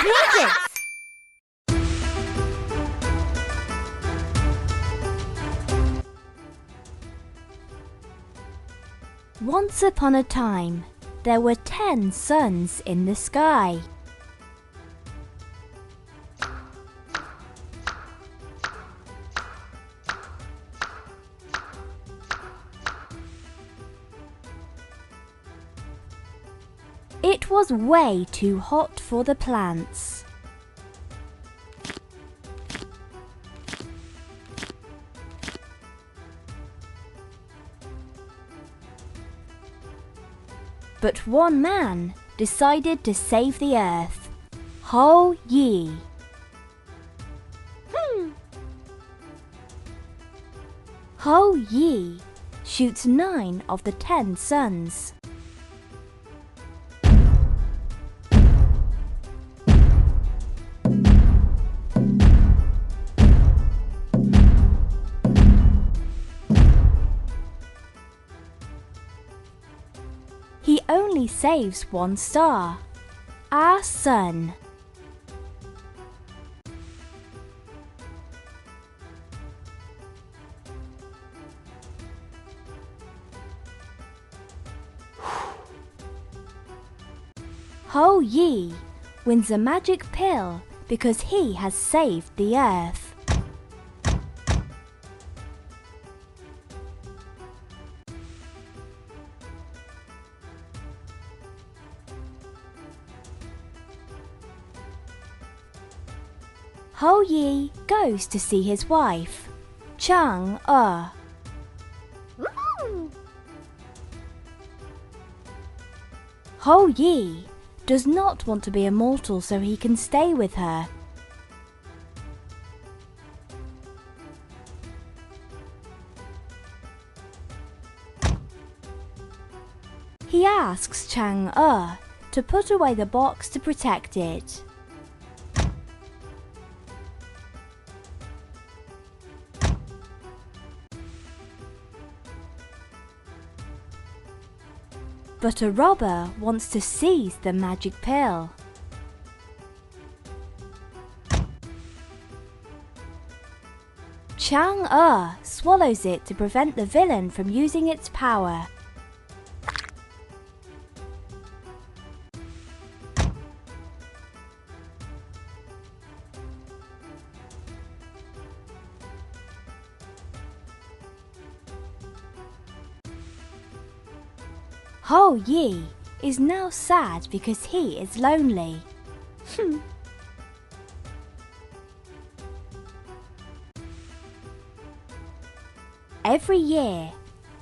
Boopanpankids! Once upon a time, there were 10 suns in the sky. It was way too hot for the plants. But one man decided to save the earth. Ye. Ye shoots 9 of the 10 suns. He only saves one star, our sun. Ye wins a magic pill because he has saved the earth. Ye goes to see his wife, Chang-e. Ye does not want to be immortal so he can stay with her. He asks Chang-e to put away the box to protect it. But a robber wants to seize the magic pill. Chang-e swallows it to prevent the villain from using its power. Ye is now sad because he is lonely. Every year,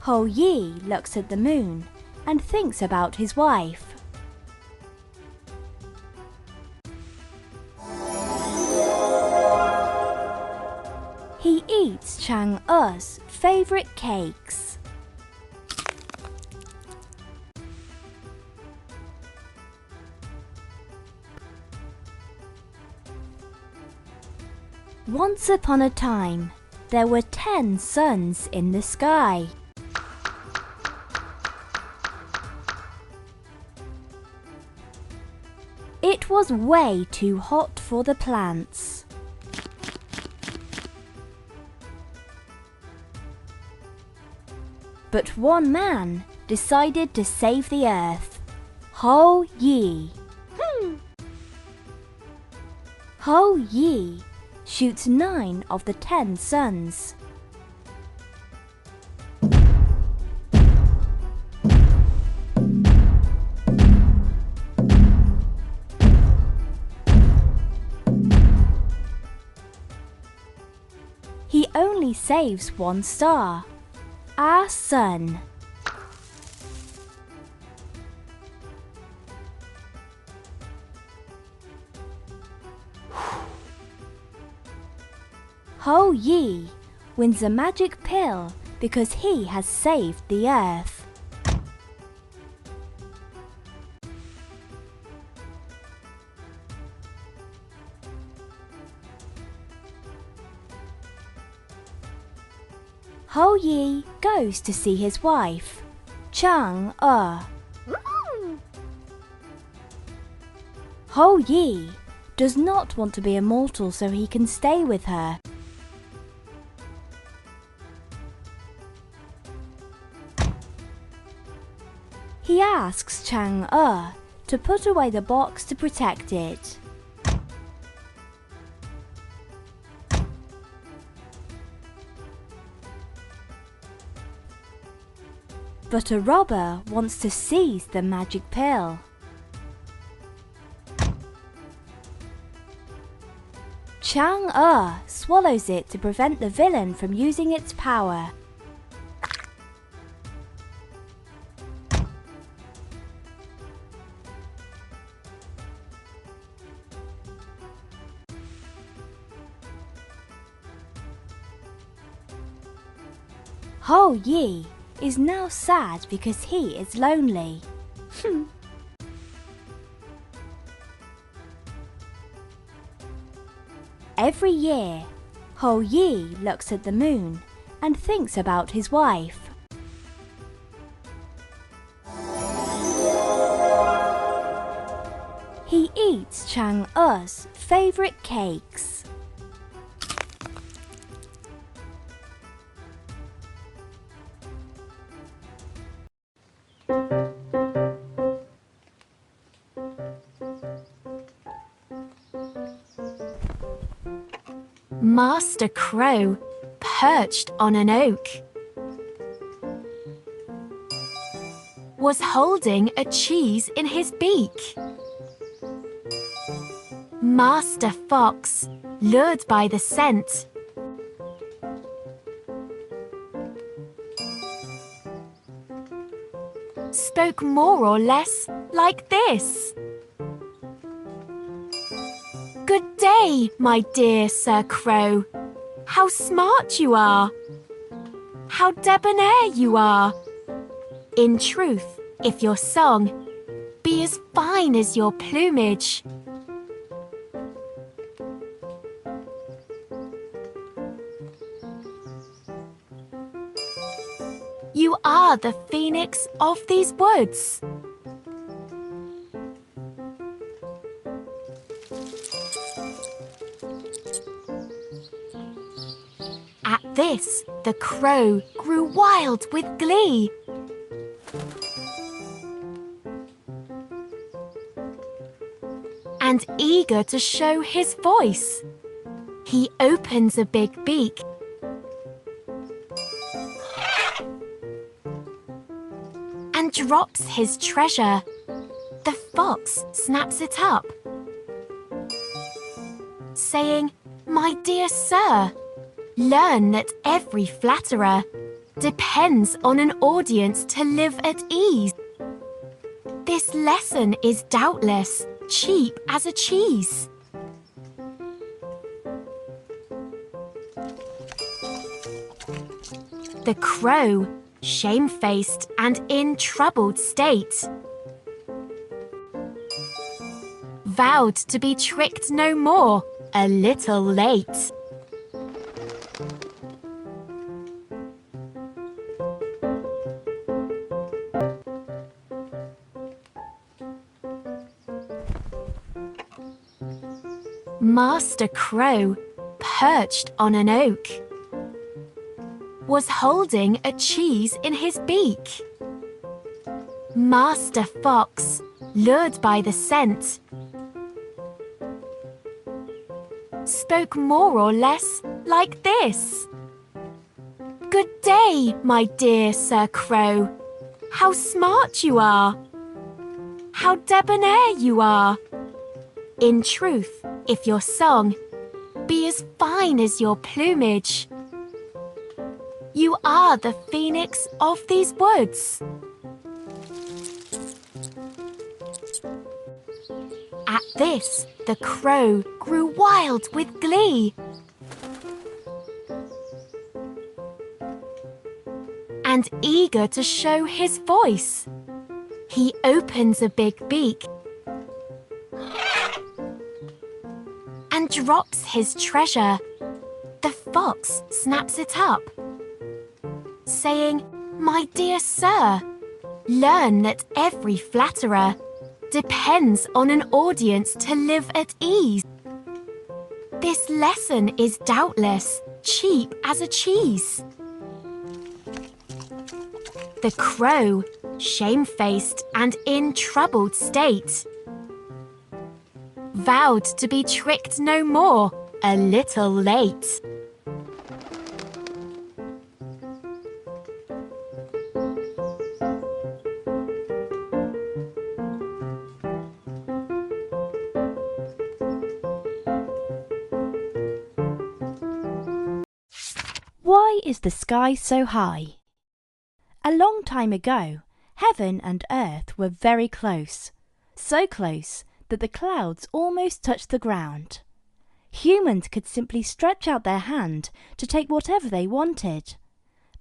Ye looks at the moon and thinks about his wife. He eats Chang-e's favorite cakes. Once upon a time, there were 10 suns in the sky. It was way too hot for the plants. But one man decided to save the earth. Ye. Ye shoots 9 of the 10 suns. He only saves one star, our sun. Ye wins a magic pill because he has saved the earth. Ye goes to see his wife, Chang-e. Ye does not want to be immortal so he can stay with her. He asks Chang'e to put away the box to protect it. But a robber wants to seize the magic pill. Chang'e swallows it to prevent the villain from using its power. Hou Yi is now sad because he is lonely. Every year, Hou Yi looks at the moon and thinks about his wife. He eats Chang'e's favorite cakes. Master Crow perched on an oak was holding a cheese in his beak. Master Fox, lured by the scent, spoke more or less like this. Good day, my dear Sir Crow. How smart you are. How debonair you are. In truth, if your song be as fine as your plumage, you are the phoenix of these woods. At this, the crow grew wild with glee. And eager to show his voice, he opens a big beak and drops his treasure. The fox snaps it up, saying, "My dear sir, learn that every flatterer depends on an audience to live at ease. This lesson is doubtless cheap as a cheese." The crow, shamefaced and in troubled state, vowed to be tricked no more, a little late. Master Crow, perched on an oak, was holding a cheese in his beak. Master Fox, lured by the scent, spoke more or less like this. Good day, my dear Sir Crow. How smart you are. How debonair you are. In truth, if your song be as fine as your plumage, you are the phoenix of these woods. At this, the crow grew wild with glee. And eager to show his voice, he opens a big beak and drops his treasure. The fox snaps it up, saying, "My dear sir, learn that every flatterer depends on an audience to live at ease. This lesson is doubtless cheap as a cheese. The crow, shamefaced and in troubled state, vowed to be tricked no more, a little late. Why is the sky so high? A long time ago, heaven and earth were very close, so close that the clouds almost touched the ground. Humans could simply stretch out their hand to take whatever they wanted.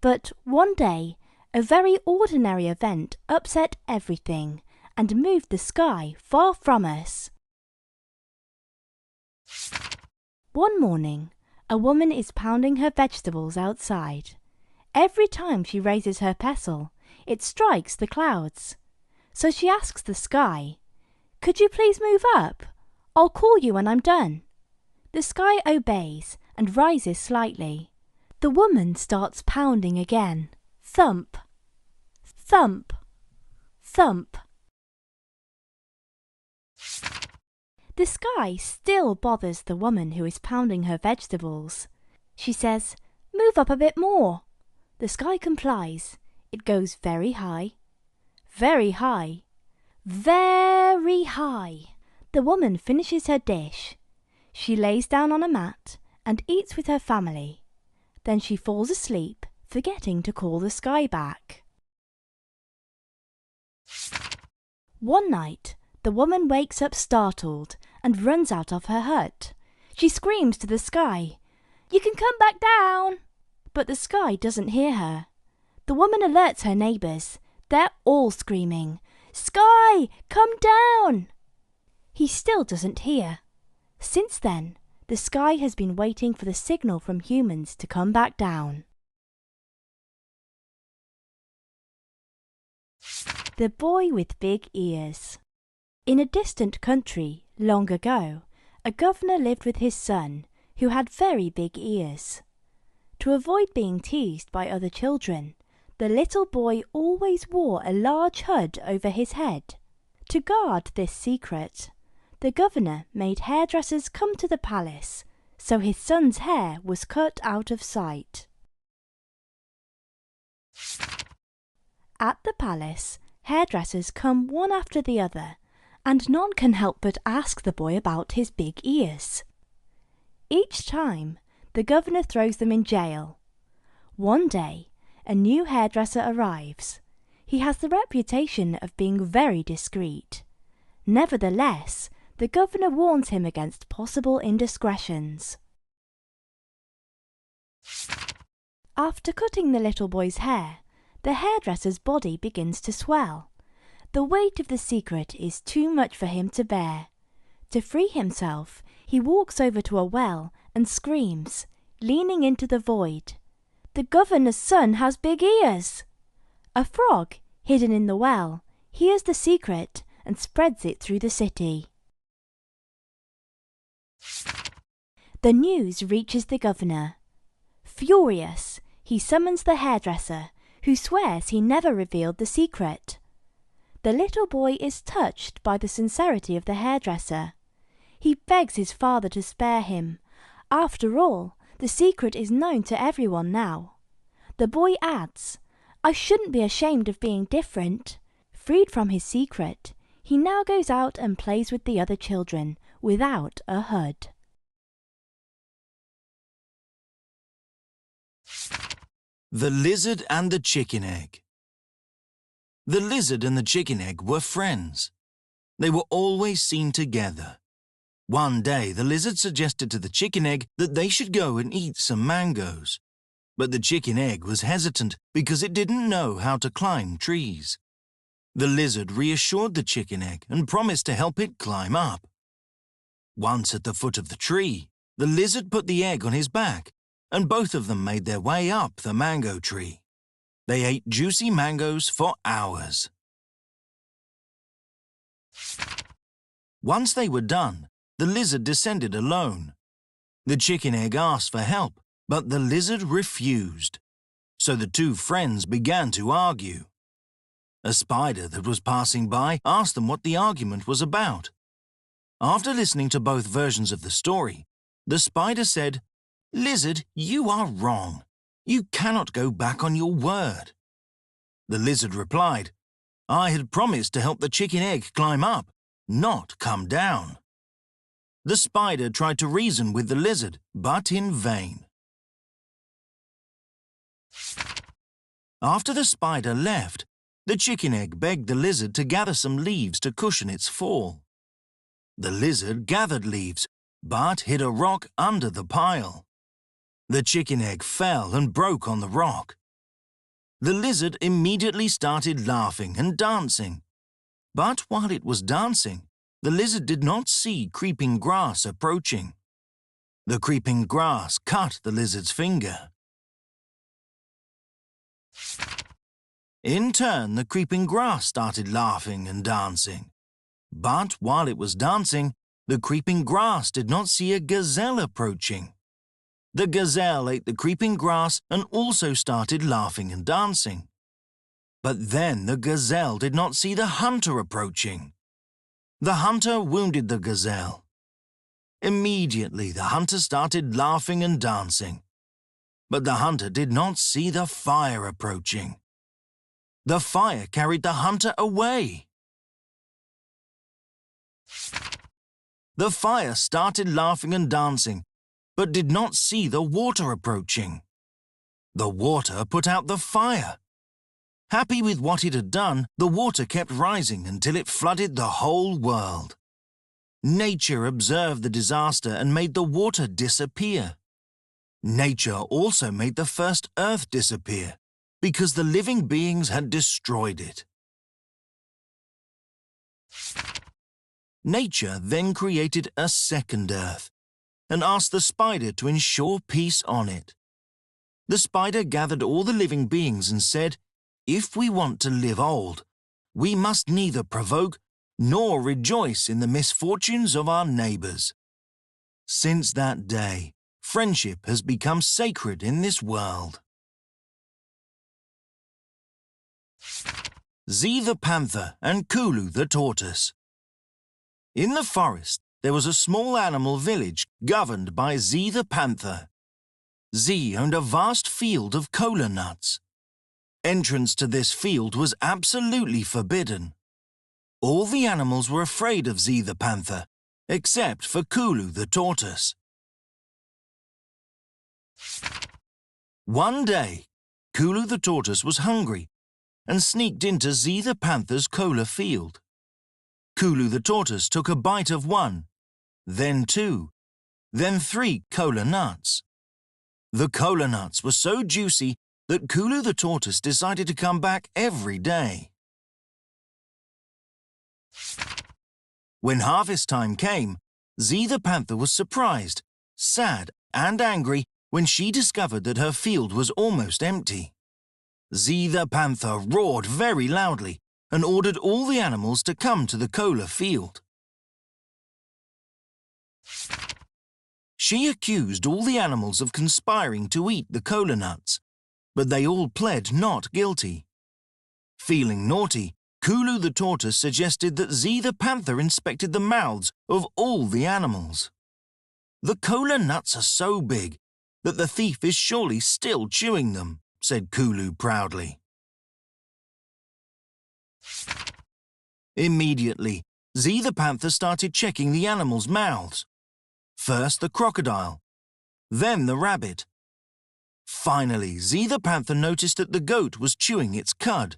But one day, a very ordinary event upset everything and moved the sky far from us. One morning, a woman is pounding her vegetables outside. Every time she raises her pestle, it strikes the clouds. So she asks the sky, "Could you please move up? I'll call you when I'm done." The sky obeys and rises slightly. The woman starts pounding again. Thump, thump, thump. The sky still bothers the woman who is pounding her vegetables. She says, "Move up a bit more." The sky complies. It goes very high, very high, very high. The woman finishes her dish. She lays down on a mat and eats with her family. Then she falls asleep, forgetting to call the sky back. One night, the woman wakes up startled and runs out of her hut. She screams to the sky, "You can come back down!" But the sky doesn't hear her. The woman alerts her neighbours. They're all screaming, "Sky, come down!" He still doesn't hear. Since then, the sky has been waiting for the signal from humans to come back down. The boy with big ears. In a distant country, long ago, a governor lived with his son, who had very big ears. To avoid being teased by other children, the little boy always wore a large hood over his head. To guard this secret, the governor made hairdressers come to the palace, so his son's hair was cut out of sight. At the palace, hairdressers come one after the other, and none can help but ask the boy about his big ears. Each time, the governor throws them in jail. One day, a new hairdresser arrives. He has the reputation of being very discreet. Nevertheless, the governor warns him against possible indiscretions. After cutting the little boy's hair, the hairdresser's body begins to swell. The weight of the secret is too much for him to bear. To free himself, he walks over to a well and screams, leaning into the void, "The governor's son has big ears!" A frog, hidden in the well, hears the secret and spreads it through the city. The news reaches the governor. Furious, he summons the hairdresser, who swears he never revealed the secret. The little boy is touched by the sincerity of the hairdresser. He begs his father to spare him. After all, the secret is known to everyone now. The boy adds, "I shouldn't be ashamed of being different." Freed from his secret, he now goes out and plays with the other children without a hood. The Lizard and the Chicken Egg. The lizard and the chicken egg were friends. They were always seen together. One day, the lizard suggested to the chicken egg that they should go and eat some mangoes. But the chicken egg was hesitant because it didn't know how to climb trees. The lizard reassured the chicken egg and promised to help it climb up. Once at the foot of the tree, the lizard put the egg on his back, and both of them made their way up the mango tree. They ate juicy mangoes for hours. Once they were done, the lizard descended alone. The chicken egg asked for help, but the lizard refused. So the two friends began to argue. A spider that was passing by asked them what the argument was about. After listening to both versions of the story, the spider said, "Lizard, you are wrong. You cannot go back on your word." The lizard replied, "I had promised to help the chicken egg climb up, not come down." The spider tried to reason with the lizard, but in vain. After the spider left, the chicken egg begged the lizard to gather some leaves to cushion its fall. The lizard gathered leaves, but hit a rock under the pile. The chicken egg fell and broke on the rock. The lizard immediately started laughing and dancing. But while it was dancing, the lizard did not see creeping grass approaching. The creeping grass cut the lizard's finger. In turn, the creeping grass started laughing and dancing. But while it was dancing, the creeping grass did not see a gazelle approaching. The gazelle ate the creeping grass and also started laughing and dancing. But then the gazelle did not see the hunter approaching. The hunter wounded the gazelle. Immediately, the hunter started laughing and dancing. But the hunter did not see the fire approaching. The fire carried the hunter away. The fire started laughing and dancing, but did not see the water approaching. The water put out the fire. Happy with what it had done, the water kept rising until it flooded the whole world. Nature observed the disaster and made the water disappear. Nature also made the first earth disappear because the living beings had destroyed it. Nature then created a second earth and asked the spider to ensure peace on it. The spider gathered all the living beings and said, "If we want to live old, we must neither provoke nor rejoice in the misfortunes of our neighbors." Since that day, friendship has become sacred in this world. Z the panther and Kulu the tortoise. In the forest, there was a small animal village governed by Z the panther. Z owned a vast field of cola nuts. Entrance to this field was absolutely forbidden. All the animals were afraid of Z the panther, except for Kulu the tortoise. One day, Kulu the tortoise was hungry and sneaked into Z the panther's cola field. Kulu the tortoise took a bite of one, then two, then three cola nuts. The cola nuts were so juicy that Kulu the tortoise decided to come back every day. When harvest time came, Z the panther was surprised, sad and angry when she discovered that her field was almost empty. Z the panther roared very loudly and ordered all the animals to come to the cola field. She accused all the animals of conspiring to eat the cola nuts, but they all pled not guilty. Feeling naughty, Kulu the tortoise suggested that Z the panther inspected the mouths of all the animals. "The cola nuts are so big that the thief is surely still chewing them," said Kulu proudly. Immediately, Z the panther started checking the animals' mouths. First the crocodile, then the rabbit. Finally, Z the panther noticed that the goat was chewing its cud.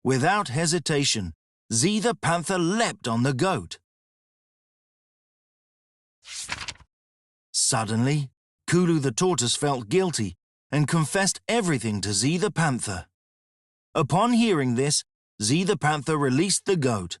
Without hesitation, Z the panther leapt on the goat. Suddenly, Kulu the tortoise felt guilty and confessed everything to Z the panther. Upon hearing this, Z the panther released the goat.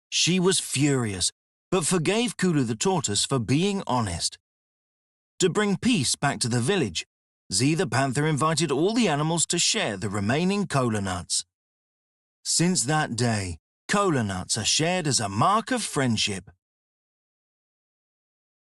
She was furious, but forgave Kulu the tortoise for being honest. To bring peace back to the village, Z the panther invited all the animals to share the remaining cola nuts. Since that day, Cola nuts are shared as a mark of friendship.